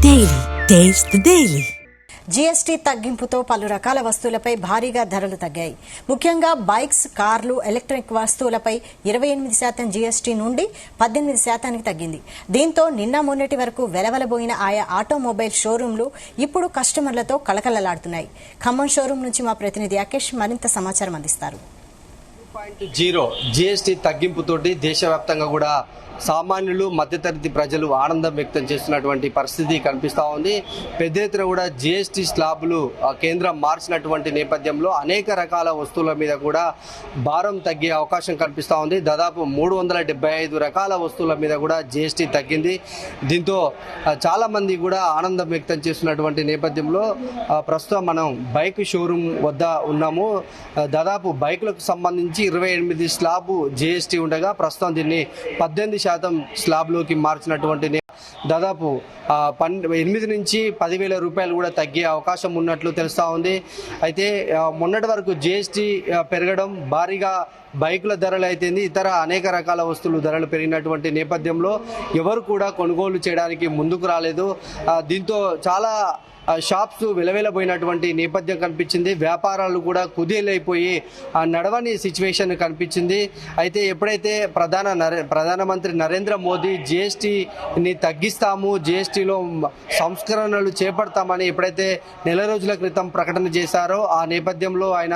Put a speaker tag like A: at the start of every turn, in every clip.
A: Daily taste the daily.
B: GST తగ్గింపుతో పలు రకాల వస్తువులపై భారీగా ధరలు తగ్గాయి. ముఖ్యంగా బైక్స్, కార్లు, ఎలక్ట్రిక్ వస్తువులపై 28% జీఎస్టీ నుండి 18% తగ్గింది. దీంతో నిన్న మొన్నటి వరకు వెలవెలబోయిన ఆయా ఆటోమొబైల్ షోరూంలు ఇప్పుడు కస్టమర్లతో కళకళలాడుతున్నాయి. ఖమ్మం షోరూం నుంచి మా ప్రతినిధి అకేష్ మరింత సమాచారం అందిస్తారు.
C: 2.0 జీఎస్టీ తగ్గింపుతోటి దేశవ్యాప్తంగా కూడా సామాన్యులు, మధ్యతరగతి ప్రజలు ఆనందం వ్యక్తం చేస్తున్నటువంటి పరిస్థితి కనిపిస్తూ ఉంది. పెద్ద ఎత్తున కూడా జీఎస్టీ స్లాబులు కేంద్రం మార్చినటువంటి నేపథ్యంలో అనేక రకాల వస్తువుల మీద కూడా భారం తగ్గే అవకాశం కనిపిస్తూ ఉంది. దాదాపు 375 రకాల వస్తువుల మీద కూడా జీఎస్టీ తగ్గింది. దీంతో చాలా మంది కూడా ఆనందం వ్యక్తం చేస్తున్నటువంటి నేపథ్యంలో ప్రస్తుతం మనం బైక్ షోరూమ్ వద్ద ఉన్నాము. దాదాపు బైకులకు సంబంధించి 28 స్లాబు జీఎస్టీ ఉండగా ప్రస్తుతం దీన్ని 18% స్లాబ్లోకి మార్చినటువంటి దాదాపు 8 నుంచి 10,000 రూపాయలు కూడా తగ్గే అవకాశం ఉన్నట్లు తెలుస్తూ ఉంది. అయితే మొన్నటి వరకు జీఎస్టీ పెరగడం భారీగా బైకుల ధరలు అయితేంది, ఇతర అనేక రకాల వస్తువులు ధరలు పెరిగినటువంటి నేపథ్యంలో ఎవరు కూడా కొనుగోలు చేయడానికి ముందుకు రాలేదు. దీంతో చాలా షాప్స్ వెలవెలబోయినటువంటి నేపథ్యం కనిపించింది. వ్యాపారాలు కూడా కుదేలైపోయి నడవని సిచ్యువేషన్ కనిపించింది. అయితే ఎప్పుడైతే ప్రధానమంత్రి నరేంద్ర మోదీ జీఎస్టీని తగ్గిస్తాము, జీఎస్టీలో సంస్కరణలు చేపడతామని ఎప్పుడైతే నెల రోజుల క్రితం ప్రకటన చేశారో ఆ నేపథ్యంలో ఆయన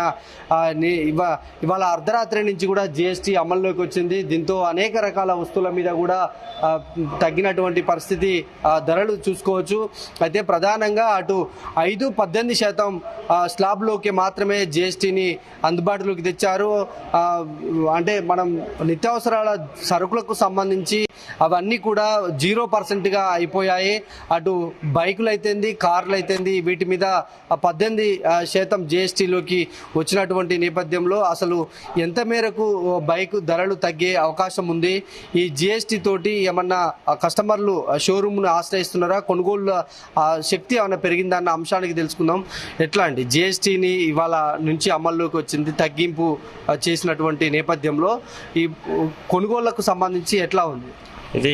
C: ఇవాళ అర్ధరాత్రి నుంచి కూడా జీఎస్టీ అమల్లోకి వచ్చింది. దీంతో అనేక రకాల వస్తువుల మీద కూడా తగ్గినటువంటి పరిస్థితి ధరలు చూసుకోవచ్చు. అయితే ప్రధానంగా అటు 5-18% స్లాబ్లోకి మాత్రమే జీఎస్టీని అందుబాటులోకి తెచ్చారు. అంటే మనం నిత్యావసరాల సరుకులకు సంబంధించి అవన్నీ కూడా 0%గా అయిపోయాయి. అటు బైకులు అయితేంది, కార్లు అయితేంది, వీటి మీద 18% జీఎస్టీలోకి వచ్చినటువంటి నేపథ్యంలో అసలు ఎంత మేరకు బైక్ ధరలు తగ్గే అవకాశం ఉంది? ఈ జీఎస్టీ తోటి ఏమన్నా కస్టమర్లు షోరూమ్ను ఆశ్రయిస్తున్నారా? కొనుగోలు శక్తి ఏమన్నా పెరిగిందన్న అంశానికి తెలుసుకుందాం. ఎట్లా అండి జీఎస్టీని ఇవాళ నుంచి అమల్లోకి వచ్చింది, తగ్గింపు చేసినటువంటి నేపథ్యంలో ఈ కొనుగోళ్లకు సంబంధించి ఎట్లా ఉంది?
D: ఇది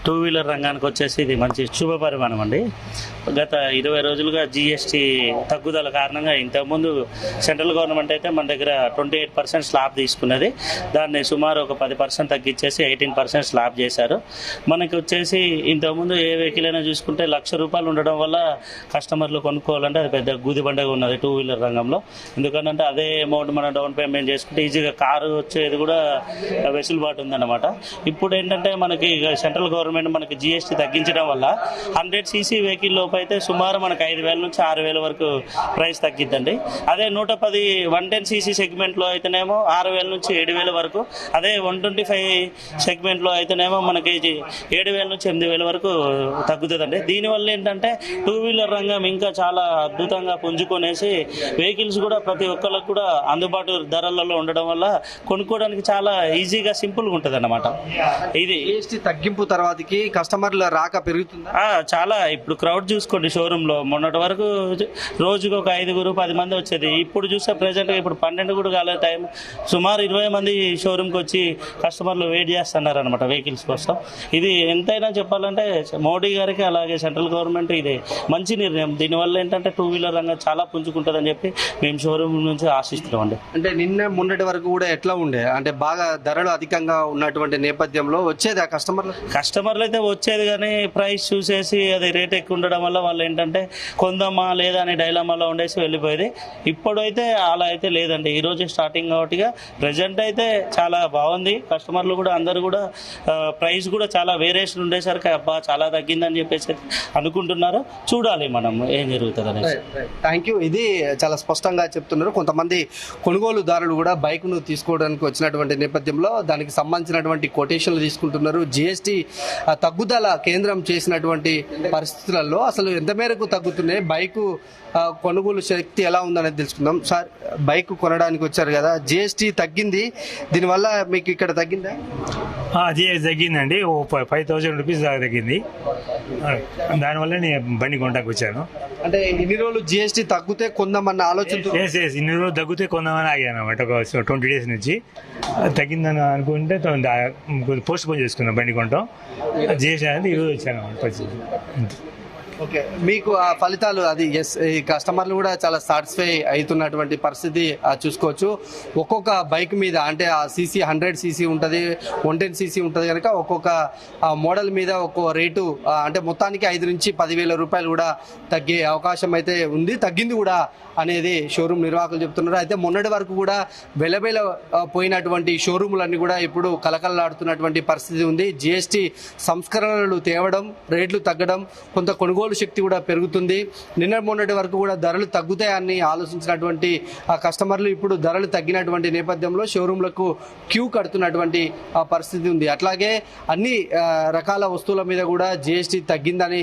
D: టూ వీలర్ రంగానికి వచ్చేసి ఇది మంచి శుభ పరిమాణం అండి. గత 20 రోజులుగా జీఎస్టీ తగ్గుదల కారణంగా ఇంతకుముందు సెంట్రల్ గవర్నమెంట్ అయితే మన దగ్గర 28% స్లాబ్ తీసుకున్నది. దాన్ని సుమారు ఒక 10% తగ్గించేసి 18% స్లాబ్ చేశారు. మనకి వచ్చేసి ఇంతకుముందు ఏ వెహికల్ అయినా చూసుకుంటే ₹1,00,000 ఉండడం వల్ల కస్టమర్లు కొనుక్కోవాలంటే అది పెద్ద గుదిబండగా ఉన్నది టూ వీలర్ రంగంలో. ఎందుకంటే అదే అమౌంట్ మనం డౌన్ పేమెంట్ చేసుకుంటే ఈజీగా కారు వచ్చేది కూడా వెసులుబాటు ఉందన్నమాట. ఇప్పుడు ఏంటంటే మనకి సెంట్రల్ గవర్నమెంట్ మనకి జీఎస్టీ తగ్గించడం వల్ల 100cc వెహికల్ లోపు అయితే సుమారు మనకు 5,000 నుంచి 6,000 వరకు ప్రైస్ తగ్గిద్దండి. అదే 110 110cc సెగ్మెంట్లో అయితేనేమో 6,000 నుంచి 7,000 వరకు, అదే 125 సెగ్మెంట్లో అయితేనేమో మనకి 7,000 నుంచి 8,000 వరకు తగ్గుతుందండి. దీనివల్ల ఏంటంటే టూ వీలర్ రంగం ఇంకా చాలా అద్భుతంగా పుంజుకొనేసి వెహికల్స్ కూడా ప్రతి ఒక్కరికి కూడా అందుబాటు ధరలలో ఉండడం వల్ల కొనుక్కోవడానికి చాలా ఈజీగా సింపుల్గా ఉంటుంది అన్నమాట. ఇది
C: తగ్గింపు తర్వాతకి కస్టమర్ల రాక పెరుగుతుందా?
D: చాలా. ఇప్పుడు క్రౌడ్ చూసుకోండి షోరూమ్ లో, మొన్నటి వరకు రోజుకు ఒక 5-10 మంది వచ్చేది. ఇప్పుడు చూస్తే ప్రెసెంట్ ఇప్పుడు 12 కూడా కాలే టైం సుమారు 20 మంది షోరూమ్ కి వచ్చి కస్టమర్లు వెయిట్ చేస్తున్నారు అనమాట వెహికల్స్ కోసం. ఇది ఎంతైనా చెప్పాలంటే మోడీ గారికి అలాగే సెంట్రల్ గవర్నమెంట్ ఇది మంచి నిర్ణయం. దీనివల్ల ఏంటంటే టూ వీలర్ రంగం చాలా పుంజుకుంటుందని చెప్పి మేము షోరూమ్ నుంచి ఆశిస్తున్నామండి.
C: అంటే నిన్న మొన్నటి వరకు కూడా ఎట్లా ఉండే, అంటే బాగా ధరలు అధికంగా ఉన్నటువంటి నేపథ్యంలో వచ్చేది
D: కస్టమర్లు అయితే వచ్చేది, కానీ ప్రైస్ చూసేసి అది రేట్ ఎక్కువ ఉండడం వల్ల వాళ్ళు ఏంటంటే కొందామా లేదా అనే డైలామాలో ఉండేసి వెళ్ళిపోయేది. ఇప్పుడైతే అలా అయితే లేదండి. ఈ రోజు స్టార్టింగ్ కాబట్టిగా ప్రెజెంట్ అయితే చాలా బాగుంది. కస్టమర్లు కూడా అందరూ కూడా ప్రైస్ కూడా చాలా వేరియేషన్ ఉండేసరికి అబ్బా చాలా తగ్గిందని చెప్పేసి అనుకుంటున్నారు. చూడాలి మనం ఏం జరుగుతుంది అనేసి.
C: Thank you. ఇది చాలా స్పష్టంగా చెప్తున్నారు. కొంతమంది కొనుగోలుదారులు కూడా బైక్ను తీసుకోవడానికి వచ్చినటువంటి నేపథ్యంలో దానికి సంబంధించినటువంటి కొటేషన్లు తీసుకుంటున్నారు. జీఎస్టీ తగ్గుదల కేంద్రం చేసినటువంటి పరిస్థితులలో అసలు ఎంత మేరకు తగ్గుతున్నాయి, బైకు కొనుగోలు శక్తి ఎలా ఉందనేది తెలుసుకుందాం. సార్, బైక్ కొనడానికి వచ్చారు కదా, జీఎస్టీ తగ్గింది, దీనివల్ల మీకు ఇక్కడ తగ్గిందా?
E: జీఎస్టీ తగ్గిందండి. 5,000 రూపీస్ దాకా తగ్గింది. దానివల్ల నేను బండి కొనడానికి వచ్చాను.
C: అంటే ఇన్ని రోజులు జీఎస్టీ తగ్గితే కొందామన్న ఆలోచన?
E: ఇన్ని రోజులు తగ్గితే కొందామని ఆగాను అనమాట. ఒక 20 days నుంచి తగ్గిందని అనుకుంటే పోస్ట్ పోన్ చేసుకున్నాం బండి కొంటాం. జీఎస్టీ అనేది ఈరోజు వచ్చాను.
C: ఓకే, మీకు ఆ ఫలితాలు అది ఎస్, ఈ కస్టమర్లు కూడా చాలా సాటిస్ఫై అవుతున్నటువంటి పరిస్థితి చూసుకోవచ్చు. ఒక్కొక్క బైక్ మీద అంటే ఆ సీసీ 100 సీసీ ఉంటుంది, 110 సీసీ ఉంటుంది కనుక ఒక్కొక్క మోడల్ మీద ఒక్కో రేటు అంటే మొత్తానికి 5 నుంచి 10,000 రూపాయలు కూడా తగ్గే అవకాశం అయితే ఉంది, తగ్గింది కూడా అనేది షోరూమ్ నిర్వాహకులు చెప్తున్నారు. అయితే మొన్నటి వరకు కూడా వెలబెల పోయినటువంటి షోరూములన్నీ కూడా ఇప్పుడు కలకలలాడుతున్నటువంటి పరిస్థితి ఉంది. జిఎస్టీ సంస్కరణలు తేవడం, రేట్లు తగ్గడం, కొంత కొనుగోలు శక్తి కూడా పెరుగుతుంది. నిన్న మొన్నటి వరకు కూడా ధరలు తగ్గుతాయని ఆలోచించినటువంటి కస్టమర్లు ఇప్పుడు ధరలు తగ్గినటువంటి నేపథ్యంలో షోరూంలకు క్యూ కడుతున్నటువంటి పరిస్థితి ఉంది. అట్లాగే అన్ని రకాల వస్తువుల మీద కూడా జిఎస్టీ తగ్గిందని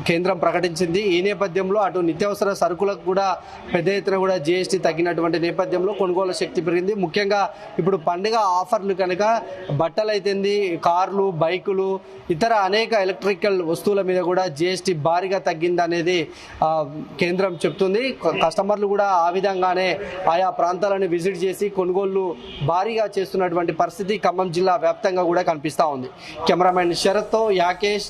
C: కేంద్రం ప్రకటించింది. ఈ నేపథ్యంలో అటు నిత్యావసర సరుకులకు కూడా పెద్ద ఎత్తున కూడా జిఎస్టీ తగ్గినటువంటి నేపథ్యంలో కొనుగోలు శక్తి పెరిగింది. ముఖ్యంగా ఇప్పుడు పండుగ ఆఫర్లు కనుక బట్టలైతేంది, కార్లు, బైకులు, ఇతర అనేక ఎలక్ట్రికల్ వస్తువుల మీద కూడా జిఎస్టీ భారీగా తగ్గిందనేది కేంద్రం చెప్తుంది. కస్టమర్లు కూడా ఆ విధంగానే ఆయా ప్రాంతాలను విజిట్ చేసి కొనుగోళ్లు భారీగా చేస్తున్నటువంటి పరిస్థితి ఖమ్మం జిల్లా వ్యాప్తంగా కూడా కనిపిస్తూ ఉంది. కెమెరామెన్ శరత్తో యాకేష్,